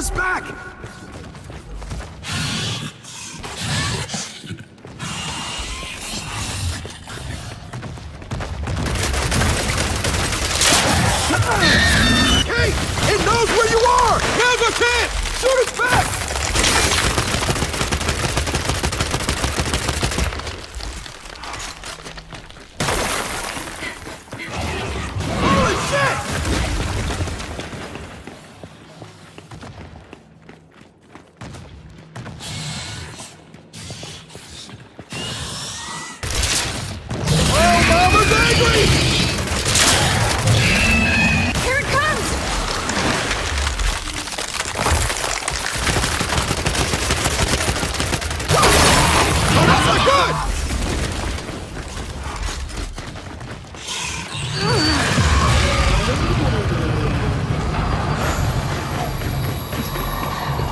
us back! Hey! It knows where you are! Now's our chance! Shoot us back! Holy shit! Oh, Mama's angry! Here it comes! Oh, that's not good!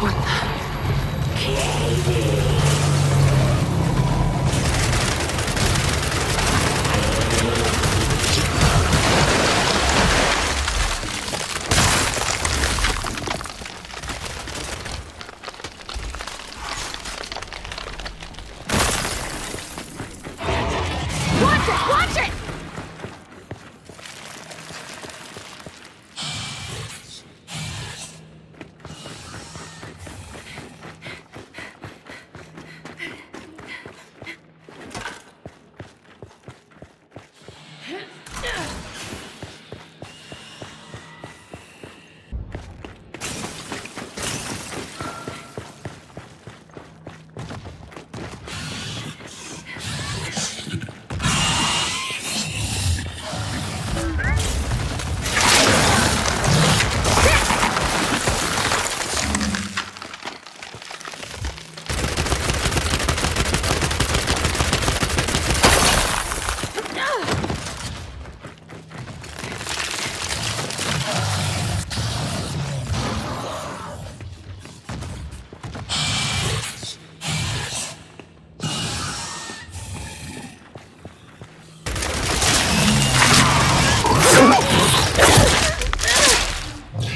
What the? Watch it! Watch it!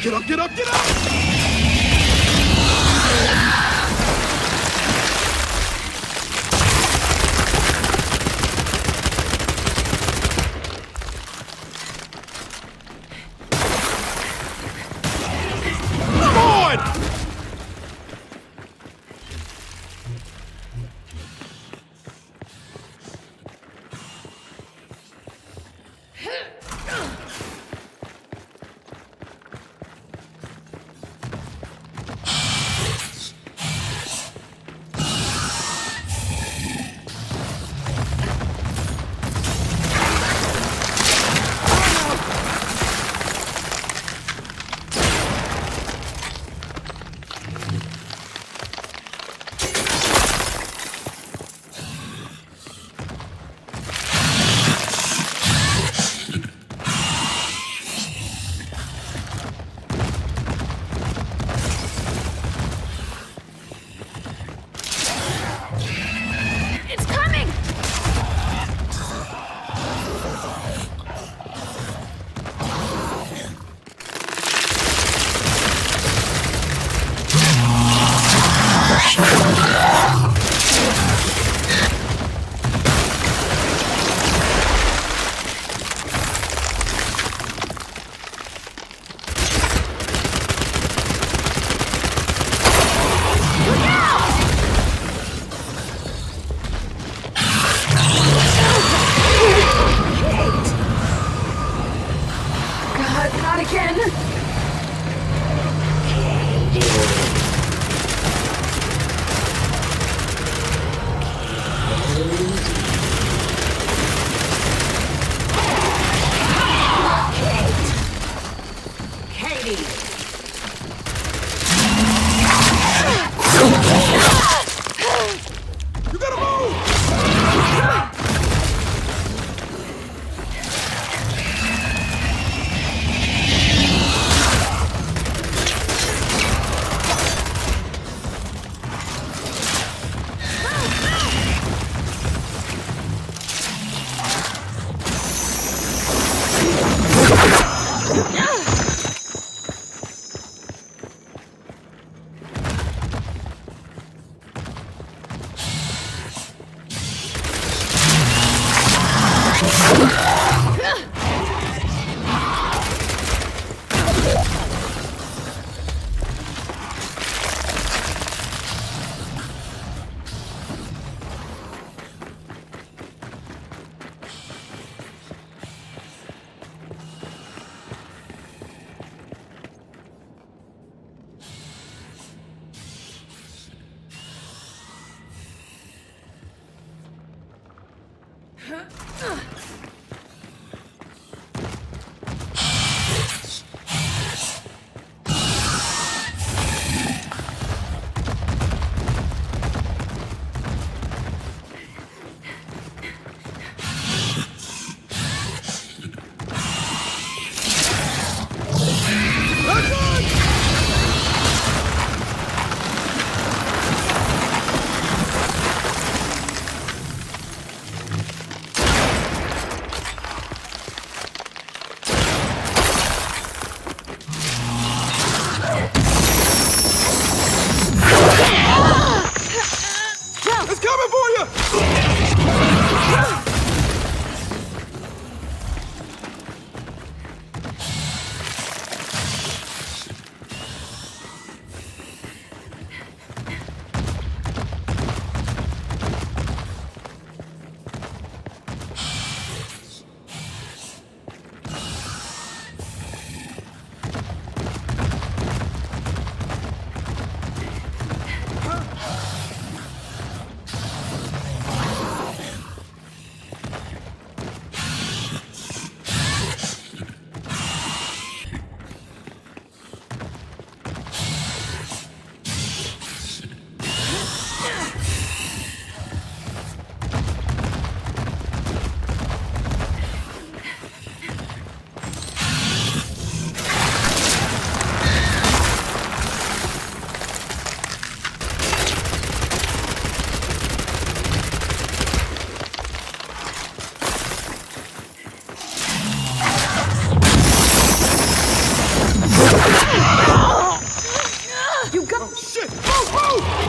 Get up, get up, get up! Come on! It's coming! God, not again! Katie! You gotta move! It's coming for you! You got. Oh, shit! Move, move!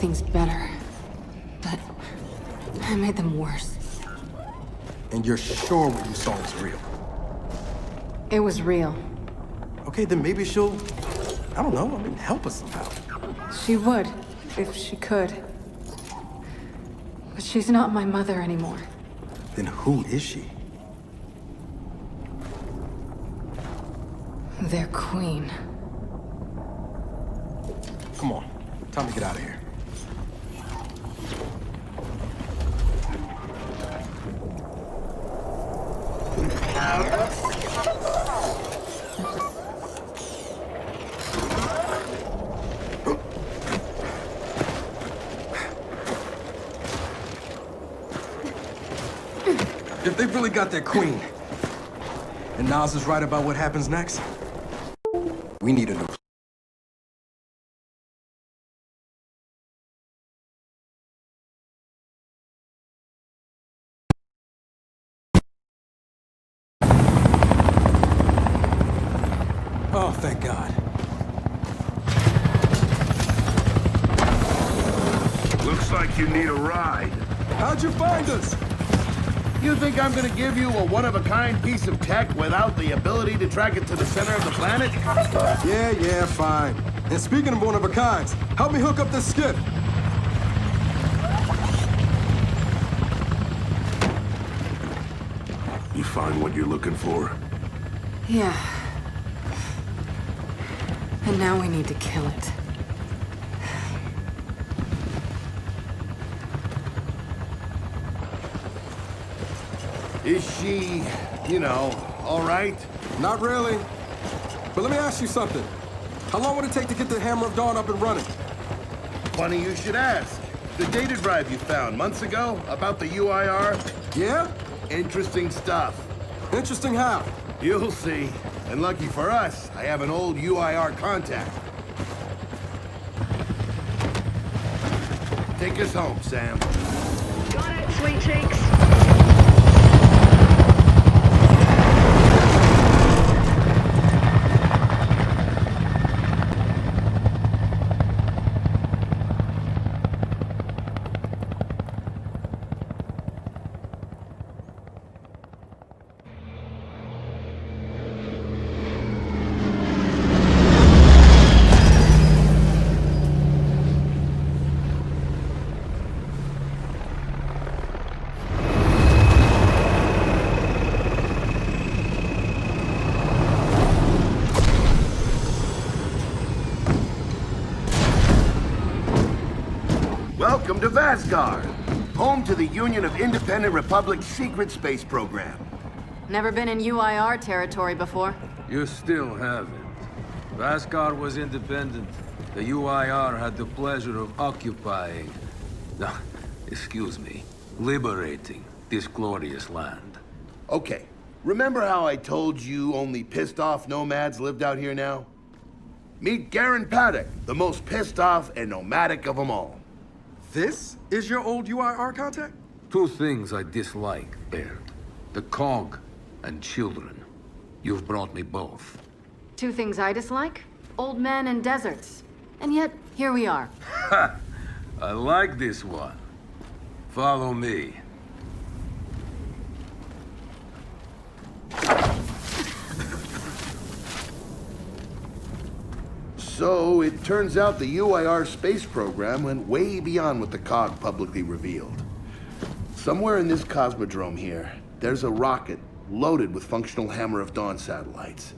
things better. But I made them worse. And you're sure what you saw was real? It was real. Okay, then maybe she'll, I don't know, help us somehow. She would, if she could. But she's not my mother anymore. Then who is she? Their queen. Come on, time to get out of here. If they've really got their queen, and Nas is right about what happens next, we need a new plan. Oh, thank God. Looks like you need a ride. How'd you find us? You think I'm gonna give you a one-of-a-kind piece of tech without the ability to track it to the center of the planet? Yeah, fine. And speaking of one-of-a-kinds, help me hook up this skiff. You find what you're looking for? Yeah. And now we need to kill it. Is she, all right? Not really. But let me ask you something. How long would it take to get the Hammer of Dawn up and running? Funny you should ask. The data drive you found months ago about the UIR? Yeah? Interesting stuff. Interesting how? You'll see. And lucky for us, I have an old UIR contact. Take us home, Sam. Got it, sweet cheeks. Welcome to Vasgar, home to the Union of Independent Republic's secret space program. Never been in UIR territory before? You still haven't. Vasgar was independent. The UIR had the pleasure of occupying... No, excuse me. Liberating this glorious land. Okay, remember how I told you only pissed-off nomads lived out here now? Meet Garen Paddock, the most pissed-off and nomadic of them all. This is your old UIR contact? Two things I dislike, Baird. The cog and children. You've brought me both. Two things I dislike? Old men and deserts. And yet, here we are. Ha! I like this one. Follow me. So, it turns out the UIR space program went way beyond what the COG publicly revealed. Somewhere in this cosmodrome here, there's a rocket loaded with functional Hammer of Dawn satellites.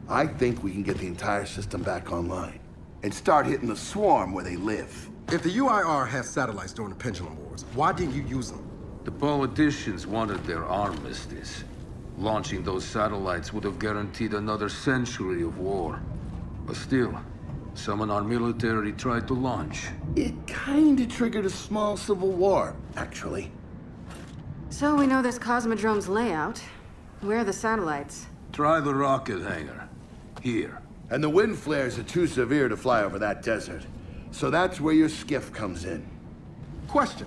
I think we can get the entire system back online and start hitting the swarm where they live. If the UIR has satellites during the Pendulum Wars, why didn't you use them? The politicians wanted their armistice. Launching those satellites would have guaranteed another century of war. But still, some in our military tried to launch. It kinda triggered a small civil war, actually. So we know this Cosmodrome's layout. Where are the satellites? Try the rocket hangar. Here. And the wind flares are too severe to fly over that desert. So that's where your skiff comes in. Question.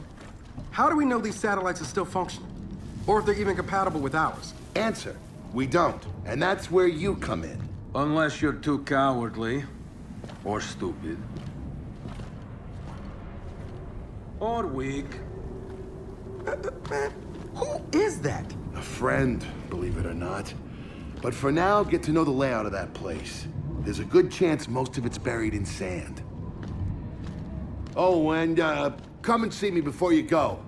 How do we know these satellites are still functional? Or if they're even compatible with ours? Answer, we don't. And that's where you come in. Unless you're too cowardly. Or stupid. Or weak. Man, who is that? A friend, believe it or not. But for now, get to know the layout of that place. There's a good chance most of it's buried in sand. Oh, and come and see me before you go.